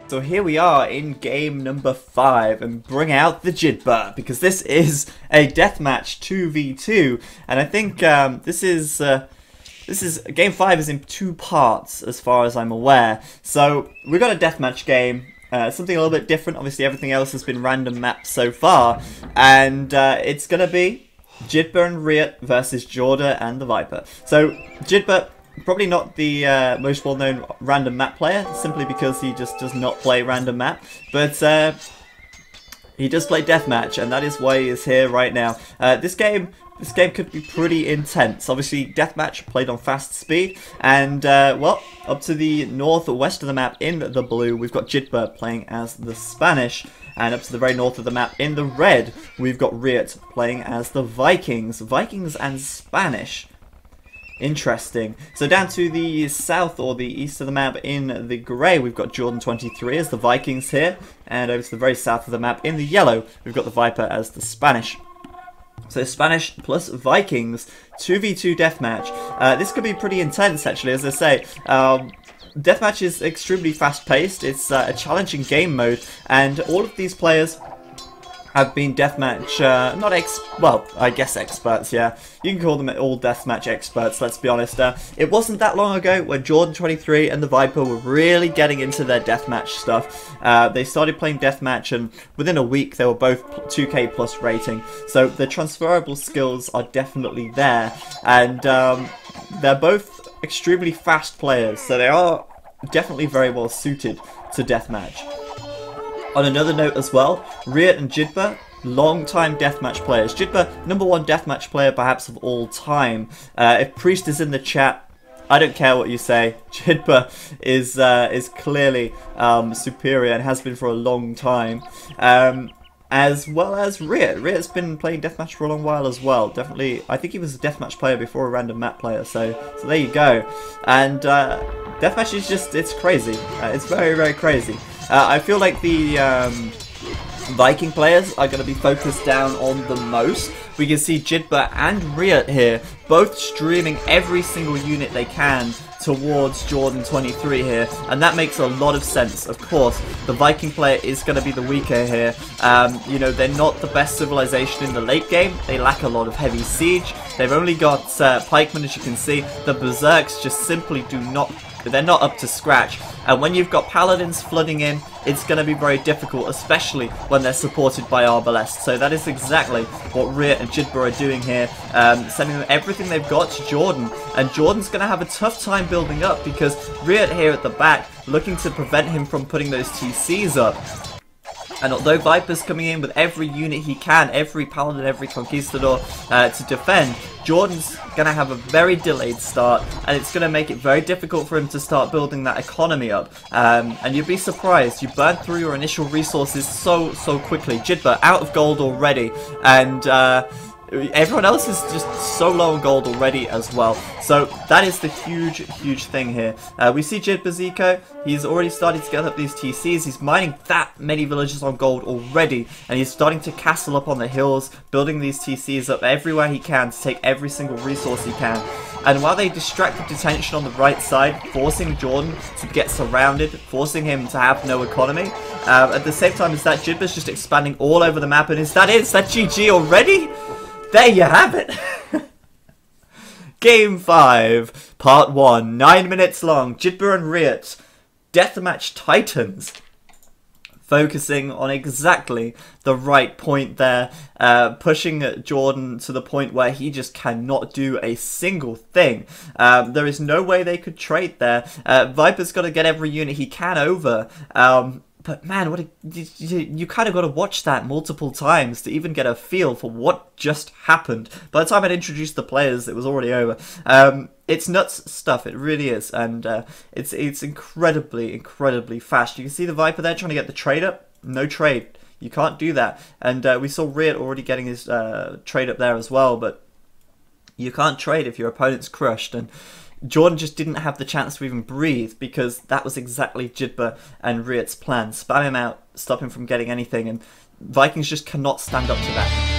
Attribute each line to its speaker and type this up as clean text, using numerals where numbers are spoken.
Speaker 1: So here we are in game number 5 and bring out the Jitba because this is a deathmatch 2v2 and I think this is game 5 is in 2 parts as far as I'm aware. So we've got a deathmatch game, something a little bit different. Obviously everything else has been random maps so far, and it's gonna be Jitba and Riot versus Jorda and the Viper. So Jitba, probably not the most well-known random map player, simply because he just does not play random map, but he does play deathmatch, and that is why he is here right now. This game could be pretty intense. Obviously, deathmatch played on fast speed, and well, up to the northwest of the map in the blue, we've got Jitba playing as the Spanish, and up to the very north of the map in the red, we've got Riot playing as the Vikings. Vikings and Spanish. Interesting. So down to the south or the east of the map in the grey, we've got Jordan 23 as the Vikings here, and over to the very south of the map in the yellow, we've got the Viper as the Spanish. So Spanish plus Vikings, 2v2 deathmatch. This could be pretty intense actually, as I say. Deathmatch is extremely fast paced, it's a challenging game mode, and all of these players have been deathmatch, well, I guess experts, yeah. You can call them all deathmatch experts, let's be honest. It wasn't that long ago when Jordan 23 and the Viper were really getting into their deathmatch stuff. They started playing deathmatch, and within a week they were both 2k plus rating. So the transferable skills are definitely there, and they're both extremely fast players, so they are definitely very well suited to deathmatch. On another note as well, Riot and Jitba, long-time deathmatch players. Jitba, #1 deathmatch player perhaps of all time. If Priest is in the chat, I don't care what you say. Jitba is clearly superior and has been for a long time. As well as Riot. Riot's been playing deathmatch for a long while as well. Definitely, I think he was a deathmatch player before a random map player. So there you go. And deathmatch is just, it's crazy. It's very, very crazy. I feel like the Viking players are going to be focused down on the most. We can see Jitba and Riot here, both streaming every single unit they can towards Jordan 23 here, and that makes a lot of sense. Of course, the Viking player is going to be the weaker here. You know, they're not the best civilization in the late game. They lack a lot of heavy siege. They've only got pikemen, as you can see. The berserks just simply do not, they're not up to scratch. And when you've got paladins flooding in, it's going to be very difficult, especially when they're supported by Arbalest. So that is exactly what Riot and Jitba are doing here, sending them everything they've got to Jordan. And Jordan's going to have a tough time building up, because Riot here at the back, looking to prevent him from putting those TCs up. And although Viper's coming in with every unit he can, every Paladin, every Conquistador to defend, Jordan's going to have a very delayed start, and it's going to make it very difficult for him to start building that economy up. And you'd be surprised, you burn through your initial resources so quickly. Jitba out of gold already, and everyone else is just so low on gold already as well. So that is the huge thing here. We see Jitba's eco. He's already started to get up these TCs. He's mining that many villages on gold already, and he's starting to castle up on the hills, building these TCs up everywhere he can to take every single resource he can. And while they distract the detention on the right side, forcing Jordan to get surrounded, forcing him to have no economy, at the same time as that, Jitba's just expanding all over the map, and is that it? Is that GG already? There you have it! Game 5, Part 1, 9 minutes long, Jitba and Riot, Deathmatch Titans. Focusing on exactly the right point there, pushing Jordan to the point where he just cannot do a single thing. There is no way they could trade there. Viper's got to get every unit he can over. But man, you kind of got to watch that multiple times to even get a feel for what just happened. By the time I'd introduced the players, it was already over. It's nuts stuff, it really is, and it's incredibly fast. You can see the Viper there trying to get the trade up. No trade. You can't do that. And we saw Riot already getting his trade up there as well, but you can't trade if your opponent's crushed. And Jordan just didn't have the chance to even breathe, because that was exactly Jitba and Riot's plan. Spam him out, stop him from getting anything, and Vikings just cannot stand up to that.